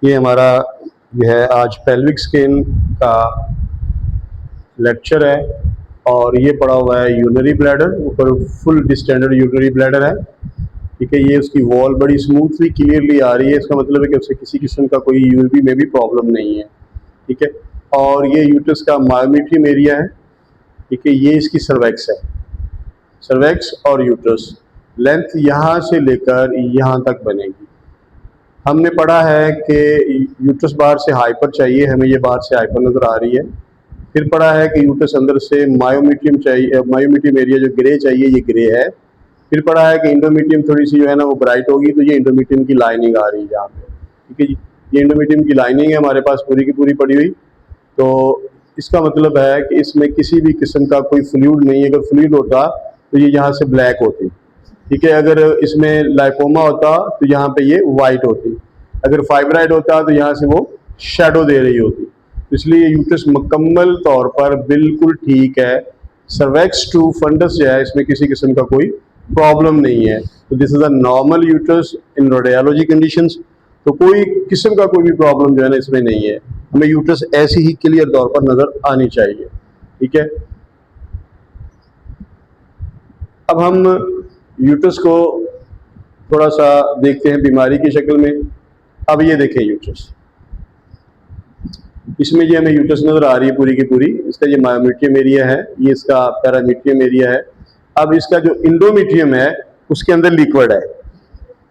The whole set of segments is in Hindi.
ये हमारा यह है आज पेल्विक स्किन का लेक्चर है और ये पड़ा हुआ है यूरिनरी ब्लैडर, ऊपर फुल डिस्टेंडेड यूरिनरी ब्लैडर है। ठीक है, ये उसकी वॉल बड़ी स्मूथली क्लियरली आ रही है, इसका मतलब है कि उसे किसी किस्म का कोई यूवी में भी प्रॉब्लम नहीं है। ठीक है, और ये यूट्रस का मायोमेट्रियम एरिया है। ठीक है, ये इसकी सर्वैक्स है, सर्वैक्स और यूट्रस लेंथ यहाँ से लेकर यहाँ तक बनेगी। हमने पढ़ा है कि यूट्रस बाहर से हाइपर चाहिए, हमें ये बाहर से हाइपर नज़र आ रही है। फिर पढ़ा है कि यूट्रस अंदर से मायोमेट्रियम चाहिए, मायोमेट्रियम एरिया जो ग्रे चाहिए ये ग्रे है। फिर पढ़ा है कि इंडोमेट्रियम थोड़ी सी जो है ना वो ब्राइट होगी, तो ये इंडोमेट्रियम की लाइनिंग आ रही है यहाँ पे। ठीक है जी, ये इंडोमेट्रियम की लाइनिंग है हमारे पास पूरी की पूरी पड़ी हुई। तो इसका मतलब है कि इसमें किसी भी किस्म का कोई फ्लूइड नहीं है। अगर फ्लूइड होता तो ये यहाँ से ब्लैक होती। ठीक है, अगर इसमें लाइपोमा होता तो यहाँ पे ये वाइट होती। अगर फाइब्राइड होता तो यहाँ से वो शेडो दे रही होती। इसलिए यूट्रस मुकम्मल तौर पर बिल्कुल ठीक है। सर्वैक्स टू फंडस जो है इसमें किसी किस्म का कोई प्रॉब्लम नहीं है। तो this is a normal uterus in radiology conditions. तो कोई किस्म का कोई भी प्रॉब्लम जो है ना इसमें नहीं है। हमें यूट्रस ऐसी ही क्लियर तौर पर नजर आनी चाहिए। ठीक है, अब हम यूट्रस को थोड़ा सा देखते हैं बीमारी की शक्ल में। अब ये देखें यूट्रस, इसमें ये हमें यूट्रस नजर आ रही है पूरी की पूरी। इसका ये मायोमेट्रियम एरिया है, ये इसका पैरामीट्रियम एरिया है। अब इसका जो इंडोमेट्रियम है उसके अंदर लिक्विड है।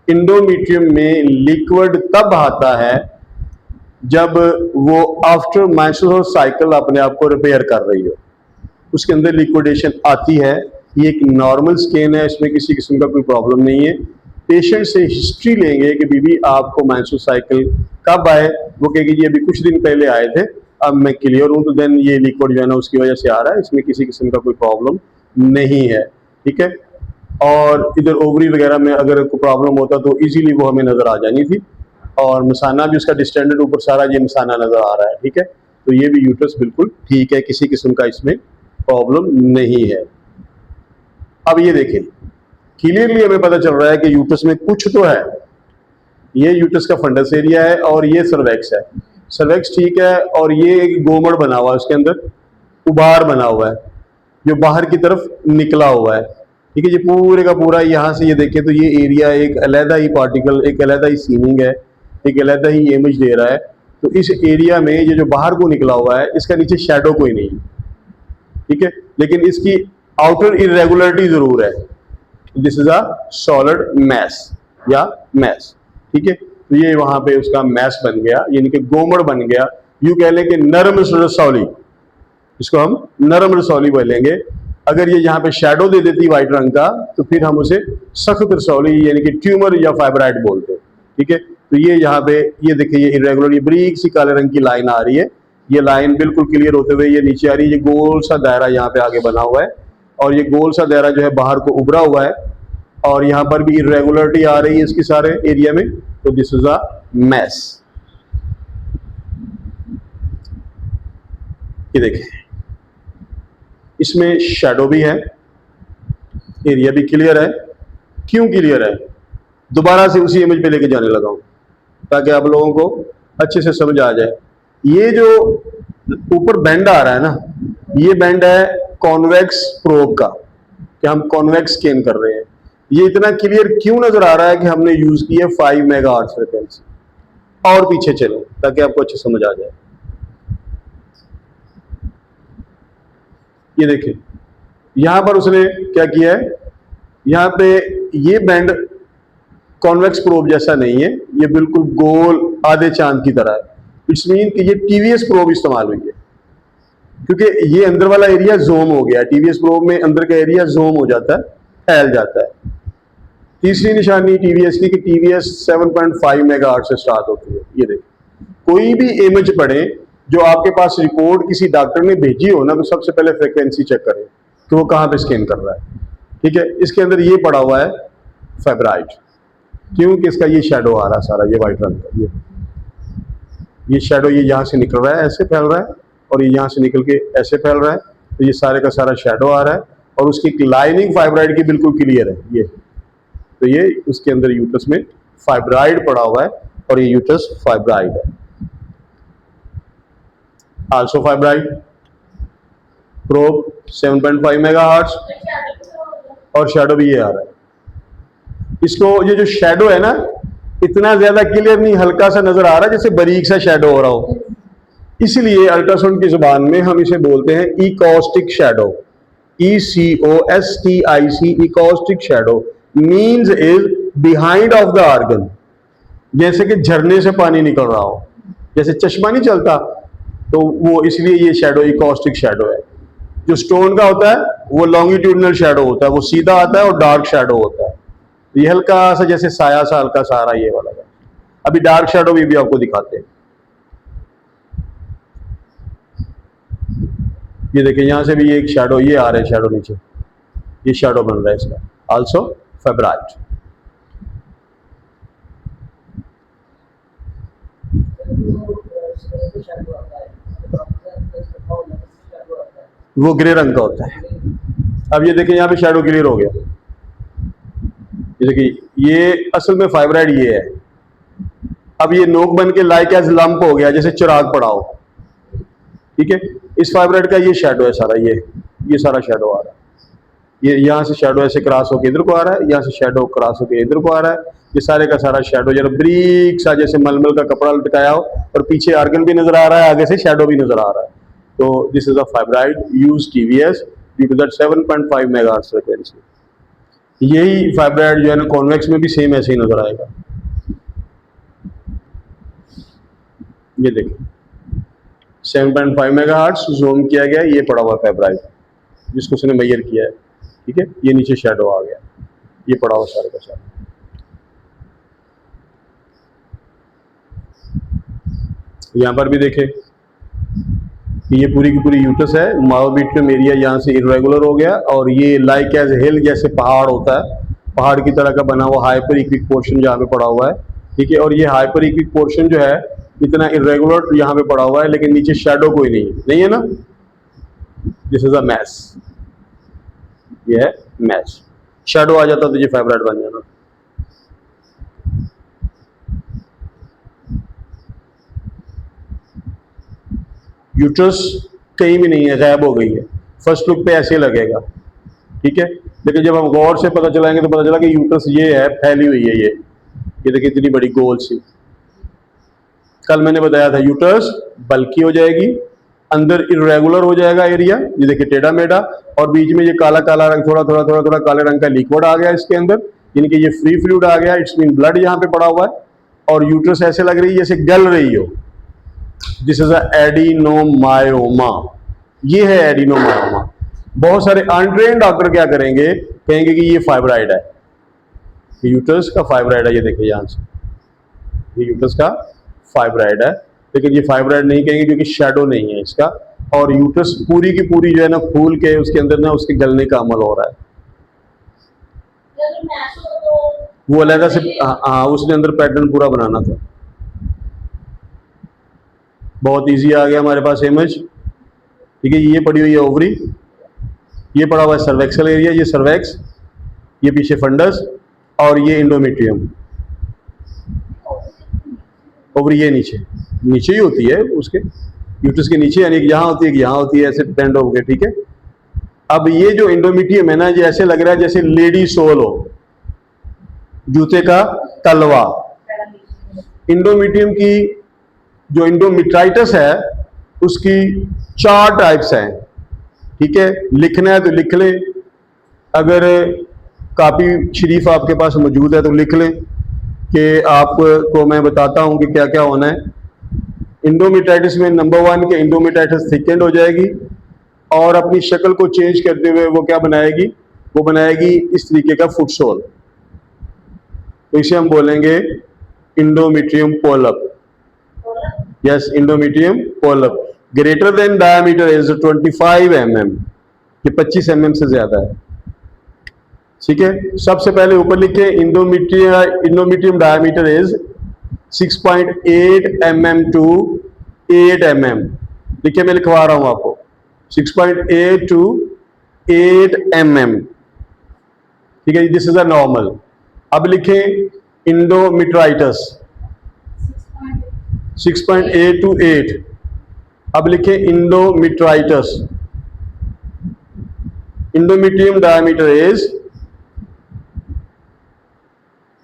इंडोमेट्रियम में लिक्विड तब आता है जब वो आफ्टर मेंस्ट्रुअल साइकिल अपने आप को रिपेयर कर रही हो, उसके अंदर लिक्विडेशन आती है। ये एक नॉर्मल स्किन है, इसमें किसी किस्म का कोई प्रॉब्लम नहीं है। पेशेंट से हिस्ट्री लेंगे कि बीबी आपको मेंस्ट्रुअल साइकिल कब आए, वो कहेगी जी अभी कुछ दिन पहले आए थे, अब मैं क्लियर हूँ। तो देन ये लिक्विड जो है ना उसकी वजह से आ रहा है, इसमें किसी किस्म का कोई प्रॉब्लम नहीं है। ठीक है, और इधर ओवरी वगैरह में अगर कोई प्रॉब्लम होता तो इजीली वो हमें नज़र आ जानी थी। और मसाना भी उसका डिस्टेंडेड ऊपर सारा ये मसाना नज़र आ रहा है। ठीक है, तो ये भी यूट्रस बिल्कुल ठीक है, किसी किस्म का इसमें प्रॉब्लम नहीं है। अब ये देखें, क्लियरली हमें पता चल रहा है कि यूट्रस में कुछ तो है। ये यूट्रस का फंडस एरिया है और ये सर्वैक्स है। सर्वैक्स ठीक है, और ये एक गोमड़ बना हुआ है, उसके अंदर उबार बना हुआ है जो बाहर की तरफ निकला हुआ है। ठीक है, ये पूरे का पूरा यहाँ से ये देखें तो ये एरिया एक अलहदा ही पार्टिकल, एक अलहदा ही सीनिंग है, एक अलहदा ही इमेज दे रहा है। तो इस एरिया में ये जो बाहर को निकला हुआ है इसका नीचे शेडो कोई नहीं है। ठीक है, लेकिन इसकी आउटर इरेगुलरिटी जरूर है। This is a solid mess या मैस। ठीक है, तो ये वहां पे उसका मैस बन गया, यानी कि गोमड़ बन गया। यूं कह लें कि नरम रसौली, इसको हम नरम रसौली बोलेंगे। अगर ये यहाँ पे शेडो दे देती व्हाइट रंग का तो फिर हम उसे सख्त रसौली यानी कि ट्यूमर या फाइब्राइड बोलते हैं। ठीक है, तो ये यहाँ पे ये देखिए ये इरेगुलर, ये बारीक सी काले रंग की लाइन आ रही है। ये लाइन बिल्कुल क्लियर होते हुए ये नीचे आ रही है। ये गोल सा दायरा यहाँ पे आगे बना हुआ है और ये गोल सा दायरा जो है बाहर को उभरा हुआ है और यहाँ पर भी इरेगुलरिटी आ रही है इसकी सारे एरिया में। तो दिस इज अ मैस। ये देखें, इसमें शेडो भी है, एरिया भी क्लियर है। क्यों क्लियर है, दोबारा से उसी इमेज पे लेके जाने लगा हूं ताकि आप लोगों को अच्छे से समझ आ जाए। ये जो ऊपर बैंड आ रहा है ना, ये बैंड है कॉन्वेक्स प्रोब का, कि हम कॉन्वेक्स स्कैन कर रहे हैं। ये इतना क्लियर क्यों नजर आ रहा है कि हमने यूज की है 5 मेगाहर्ट्ज फ्रीक्वेंसी। और पीछे चलो ताकि आपको अच्छे समझ आ जाए। ये देखिए, यहां पर उसने क्या किया है, यहां पे ये बैंड कॉन्वेक्स प्रोब जैसा नहीं है, ये बिल्कुल गोल आधे चांद की तरह है। इट्स मीन कि ये टीवीएस प्रोब इस्तेमाल हुई है, क्योंकि ये अंदर वाला एरिया जोम हो गया। टीवीएस प्रोब में अंदर का एरिया जोम हो जाता है, फैल जाता है। तीसरी निशानी टीवीएस की कि टीवीएस 7.5 मेगाहर्ट्ज से स्टार्ट होती है। ये देखिए, कोई भी इमेज पढ़े जो आपके पास रिपोर्ट किसी डॉक्टर ने भेजी हो ना, तो सबसे पहले फ्रीक्वेंसी चेक करें कि वो कहाँ पे स्कैन कर रहा है। ठीक है, इसके अंदर ये पड़ा हुआ है फाइब्राइड, क्योंकि इसका ये शेडो आ रहा है सारा, ये वाइट रंग का, ये शेडो ये यहाँ से निकल रहा है, ऐसे फैल रहा है, और ये यहाँ से निकल के ऐसे फैल रहा है। तो ये सारे का सारा शेडो आ रहा है और उसकी लाइनिंग फाइब्राइड की बिल्कुल क्लियर है। ये तो ये उसके अंदर यूट्रस में फाइब्राइड पड़ा हुआ है और ये यूट्रस फाइब्राइड है, आल्सो फाइब्राइड। प्रोब 7.5 मेगाहर्ट्ज और शेडो भी ये आ रहा है। इसको ये जो शेडो है ना, इतना ज्यादा क्लियर नहीं, हल्का सा नजर आ रहा है जैसे बारीक सा शेडो हो रहा हो, इसलिए अल्ट्रासाउंड की जुबान में हम इसे बोलते हैं acoustic shadow, ECOSTIC, acoustic shadow means is behind of the organ, जैसे कि झरने से पानी निकल रहा हो, जैसे चश्मा नहीं चलता, तो वो इसलिए ये शेडो इकोस्टिक शेडो है। जो स्टोन का होता है वो लॉन्गिट्यूडनल शेडो होता है, वो सीधा आता है और डार्क शेडो होता है। ये हल्का सा जैसे साया सा हल्का सा आ रहा है ये वाला है। अभी डार्क शेडो भी आपको दिखाते हैं। ये देखिए यहां से भी एक शेडो ये आ रहा है, शेडो नीचे ये शेडो बन रहा है इसका, आल्सो फेब्राइट। वो ग्रे रंग का होता है। अब ये देखिए यहाँ पे शेडो क्लियर हो गया, ये देखिए ये असल में फाइब्राइड ये है। अब ये नोक बन के लाइक एज लंप हो गया, जैसे चिराग पड़ा हो, ठीक है। इस फाइब्राइड का ये शेडो है सारा, ये सारा शेडो आ रहा है। ये यहाँ से शेडो ऐसे क्रॉस होकर इधर को आ रहा है, यहाँ से शेडो क्रॉस होकर इधर को आ रहा है। ये सारे का सारा शेडो जरा ब्रीक सा जैसे मलमल का कपड़ा लटकाया हो, और पीछे आर्गन भी नजर आ रहा है, आगे से शेडो भी नजर आ रहा है। तो this is a fibroid use TVS due to that 7.5 megahertz frequency. यही फाइब्राइड जो है ना कॉन्वेक्स में भी सेम ऐसे ही नजर आएगा। ये देखिए 7.5 मेगाहर्ट्ज जोन किया गया, ये पड़ा हुआ फाइब्राइड जिसको उसने मेजर किया है, ठीक है। ये नीचे शेडो आ गया, ये पड़ा हुआ सारे का सारा। यहां पर भी देखें ये पूरी की पूरी यूट्रस है, मायोमीट्रियम एरिया यहाँ से इरेगुलर हो गया, और ये लाइक एज हिल जैसे पहाड़ होता है, पहाड़ की तरह का बना हुआ हाइपर इक्विक पोर्शन जहाँ पे पड़ा हुआ है, ठीक है। और ये हाइपर इक्विक पोर्शन जो है इतना इरेगुलर यहाँ पे पड़ा हुआ है, लेकिन नीचे शेडो कोई नहीं है ना। दिस इज अ मैस, ये है मैस। शेडो आ जाता तो ये फाइब्राइड बन जाना। यूट्रस कहीं भी नहीं है, गायब हो गई है। फर्स्ट लुक पे ऐसे लगेगा, ठीक है, लेकिन जब हम गौर से पता चलाएंगे तो पता चला कि यूट्रस ये है, फैली हुई है। ये देखिए इतनी बड़ी गोल सी। कल मैंने बताया था यूट्रस बल्की हो जाएगी, अंदर इरेगुलर हो जाएगा एरिया, ये देखिए टेढ़ा मेढ़ा, और बीच में ये काला काला रंग, थोड़ा काले रंग का लिक्विड आ गया इसके अंदर, यानी कि ये फ्री फ्लूइड आ गया, इट्स मीन ब्लड यहाँ पे पड़ा हुआ है। और यूट्रस ऐसे लग रही है जैसे गल रही हो। दिस इज एडिनोमायोमा, ये है एडिनोमायोमा। बहुत सारे अनट्रेन्ड डॉक्टर क्या करेंगे, कहेंगे कि ये फाइब्राइड है, यूट्रस का फाइब्राइड है। ये देखिए यहाँ से ये यूट्रस का फाइब्राइड है, लेकिन ये फाइब्राइड नहीं कहेंगे क्योंकि शेडो नहीं है इसका, और यूट्रस पूरी की पूरी जो है ना फूल के उसके अंदर ना उसके गलने का अमल हो रहा है। वो अलग से हाँ उसने अंदर पैटर्न पूरा बनाना था। बहुत इजी आ गया हमारे पास इमेज, ठीक है। ये पड़ी हुई है ओवरी, ये पड़ा हुआ है सर्वेक्सल एरिया, ये सर्वेक्स, ये पीछे फंडस, और ये इंडोमेट्रियम। ओवरी ये नीचे ही होती है उसके यूट्रस के नीचे, यानी कि यहाँ होती है कि यहाँ होती है, ऐसे बेंड हो गए, ठीक है। अब ये जो इंडोमेट्रियम है ना, ये ऐसे लग रहा है जैसे लेडी सोल हो, जूते का तलवा। इंडोमेट्रियम की जो इंडोमेट्राइटिस है उसकी 4 टाइप्स हैं, ठीक है। लिखना है तो लिख लें, अगर कापी शरीफ आपके पास मौजूद है तो लिख लें कि आपको मैं बताता हूं कि क्या क्या होना है। इंडोमेट्राइटिस में नंबर 1 के इंडोमेट्राइटिस थिकेंड हो जाएगी, और अपनी शक्ल को चेंज करते हुए वो क्या बनाएगी, वो बनाएगी इस तरीके का फुटसोल, तो इसे हम बोलेंगे endometrium polyp. Yes, endometrium polyp greater than diameter is 25 mm, ये 25 mm से ज्यादा है, ठीक है। सबसे पहले ऊपर लिखे endometrium diameter is 6.8 mm to 8 mm, देखिए मैं लिखवा रहा हूं आपको 6.8 to 8 mm, ठीक है। This is a normal. अब लिखें इंडोमेट्राइटिस, 6.8 to 8। अब लिखें endometritis. Endometrium diameter is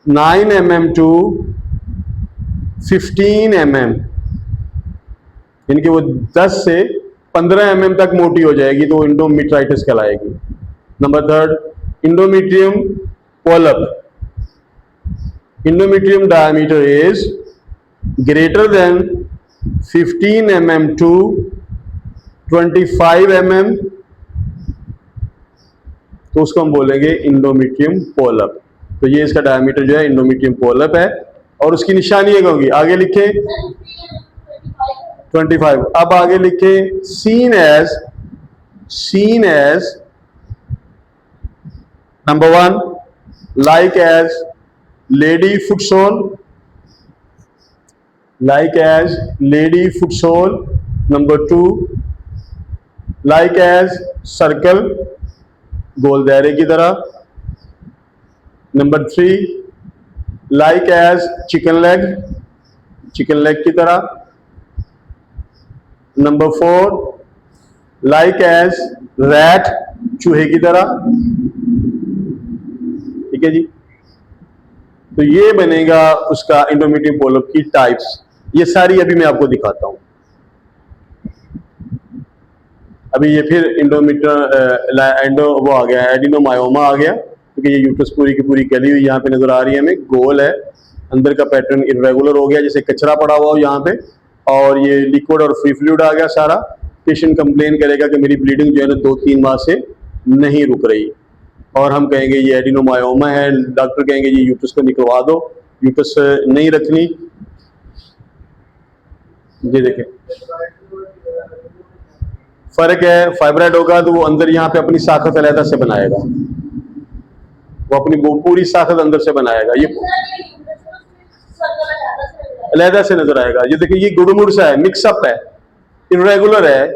9 mm to 15 mm, यानी कि वो 10 से 15 mm तक मोटी हो जाएगी तो इंडोमेट्राइटिस कहलाएगी। Number third, endometrium polyp. Endometrium diameter is greater than 15 mm to 25 mm, तो उसको हम बोलेंगे इंडोमेट्रियम पोलप। तो ये इसका डायमीटर जो है इंडोमेट्रियम पोलप है और उसकी निशानी एक होगी। आगे लिखे 25। अब आगे लिखे seen as number 1 like as lady foot sole, like as lady foot sole. Number 2 like as circle, गोल दायरे की तरह। Number 3 like as chicken leg, chicken leg की तरह। नंबर 4 लाइक एज रैट, चूहे की तरह। ठीक है जी, तो ये बनेगा उसका इंडोमेट्रियम पोलप की टाइप्स। ये सारी अभी मैं आपको दिखाता हूं। अभी ये फिर वो आ गया, एडिनोमायोमा आ गया, क्योंकि ये यूट्रस पूरी की पूरी गली हुई यहाँ पे नजर आ रही है हमें, गोल है, अंदर का पैटर्न इरेगुलर हो गया जैसे कचरा पड़ा हुआ हो यहाँ पे, और ये लिक्विड और फ्री फ्लूइड आ गया सारा। पेशेंट कंप्लेन करेगा कि मेरी ब्लीडिंग जो है ना 2-3 माह से नहीं रुक रही, और हम कहेंगे ये एडिनोमायोमा है, डॉक्टर कहेंगे ये यूट्रस को निकलवा दो, यूट्रस नहीं रखनी। ये देखें फर्क है, फाइब्राइड होगा तो वो अंदर यहाँ पे अपनी साखत अलहदा से बनाएगा, वो अपनी वो पूरी साखत अंदर से बनाएगा, ये अलहदा से नजर आएगा। ये देखिए ये गुड़मुड़ सा है, मिक्सअप है, इरेगुलर है,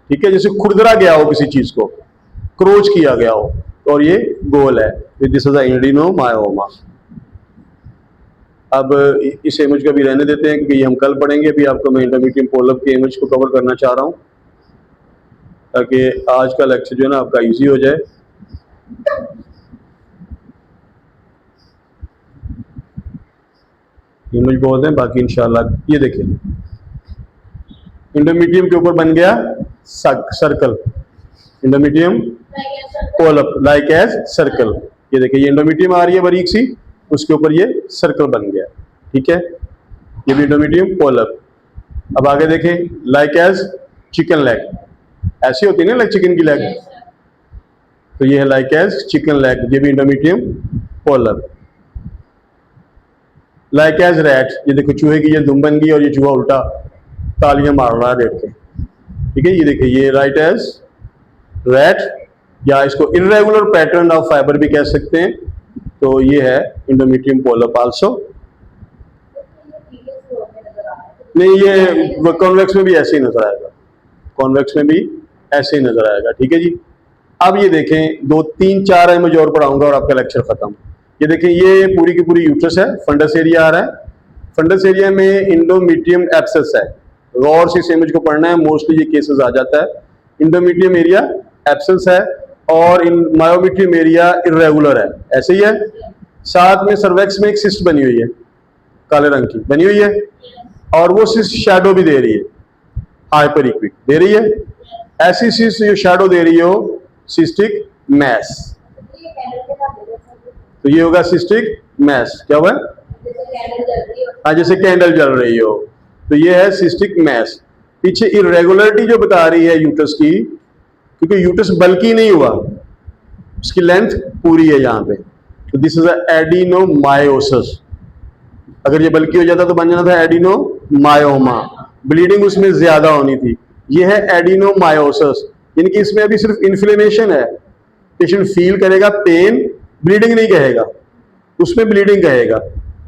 ठीक है, जैसे खुरदरा गया हो किसी चीज को, क्रोच किया गया हो, और ये गोल है। This is adenomyoma. अब इस इमेज को भी रहने देते हैं क्योंकि ये हम कल पढ़ेंगे। अभी आपको मैं इंडोमेट्रियम पोलप के इमेज को कवर करना चाह रहा हूँ ताकि आज का लेक्चर जो है ना आपका इजी हो जाए। इमेज बहुत है, बाकी इंशाल्लाह। ये देखिए इंडोमेट्रियम के ऊपर बन गया circle, endometrium polyp like as circle. ये देखिए ये इंडोमेट्रियम आ रही है बारीक सी, उसके ऊपर ये सर्कल बन गया, ठीक है, ये भी इंडोमेट्रियम पोलप। अब आगे देखें लाइक एज चिकन लेग, ऐसी होती है ना लाइक चिकन की लेग, तो ये है लाइक एज चिकन लेग, ये भी endometrium polyp. Like as rat, ये देखो चूहे की ये दुम बन गई और ये चूहा उल्टा तालियां मार रहा है रेट के, ठीक है। ये देखिए ये राइट एज रैट, या इसको इरेगुलर पैटर्न ऑफ फाइबर भी कह सकते हैं, तो ये है इंडोमेट्रियम पोलप आल्सो। नहीं ये कॉन्वेक्स में भी ऐसे ही नजर आएगा, कॉन्वेक्स में भी ऐसे ही नजर आएगा, ठीक है जी। अब ये देखें 2-3-4 इमेज और पढ़ाऊंगा और आपका लेक्चर खत्म। ये देखें ये पूरी की पूरी यूट्रस है, फंडस एरिया आ रहा है, फंडस एरिया में इंडोमेट्रियम एब्सेस है। गौर से इस इमेज को पढ़ना है, मोस्टली ये केसेस आ जाता है। इंडोमेट्रियम एरिया एब्सेस है और मायोमेट्रियम एरिया इरेगुलर है, ऐसे ही है। साथ में सर्वेक्स में एक सिस्ट बनी हुई है, काले रंग की बनी हुई है, और वो सिस्ट शैडो भी दे रही है, हाइपर इक्विक दे रही है। ऐसी सिस्ट जो शैडो दे रही हो सिस्टिक मैस, तो ये होगा सिस्टिक मैस। क्या हुआ? हाँ, जैसे कैंडल जल रही हो, तो ये है सिस्टिक मैस। पीछे इरेगुलरिटी जो बता रही है यूट्रस की, क्योंकि यूट्रस बल्कि नहीं हुआ, उसकी लेंथ पूरी है यहाँ पे, तो दिस इज एडिनोमायोसिस। अगर ये बल्कि हो जाता तो बन जाना था एडिनोमायोमा, ब्लीडिंग उसमें ज्यादा होनी थी। ये है एडिनोमायोसिस, यानी कि इसमें अभी सिर्फ इन्फ्लेमेशन है, पेशेंट फील करेगा पेन, ब्लीडिंग नहीं कहेगा, उसमें ब्लीडिंग कहेगा,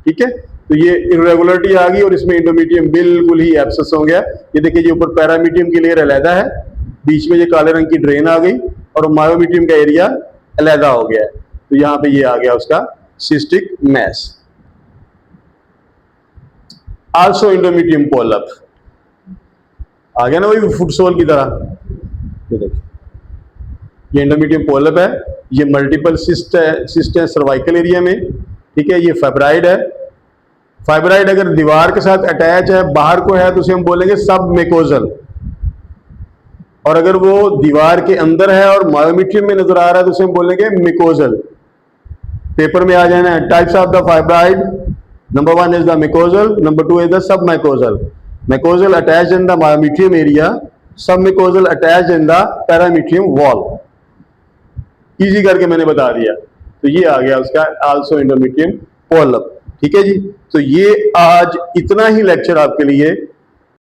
ठीक है। तो ये इरेगुलरिटी आ गई और इसमें इंडोमेट्रियम बिल्कुल ही एब्सेस हो गया। ये देखिए ये ऊपर पैरामीट्रियम की लेयर अलहदा है, बीच में ये काले रंग की ड्रेन आ गई और मायोमेट्रियम का एरिया अलहदा हो गया है, तो यहाँ पे ये आ गया उसका cystic mass. Also endometrium polyp. आ गया ना वही फुटसोल की तरह। ये देखिए, ये इंडोमेट्रियम पोलप है, ये मल्टीपल सिस्ट है सर्वाइकल एरिया में, ठीक है। ये फाइब्राइड है। फाइब्राइड अगर दीवार के साथ अटैच है, बाहर को है, तो उसे हम बोलेंगे सब मेकोजल। और अगर वो दीवार के अंदर है और मायोमेट्रियम में नजर आ रहा है, तो उसे हम बोलेंगे मिकोजल। पेपर में आ जाना है, types of the fibroid, number 1 is the mucosal, number 2 is the sub mucosal. Mucosal attach in the myometrium area, sub mucosal attach in the parametrium wall. Easy करके मैंने बता दिया। तो ये आ गया उसका आल्सो इंडोमेट्रियम पोलप, ठीक है जी। तो ये आज इतना ही लेक्चर आपके लिए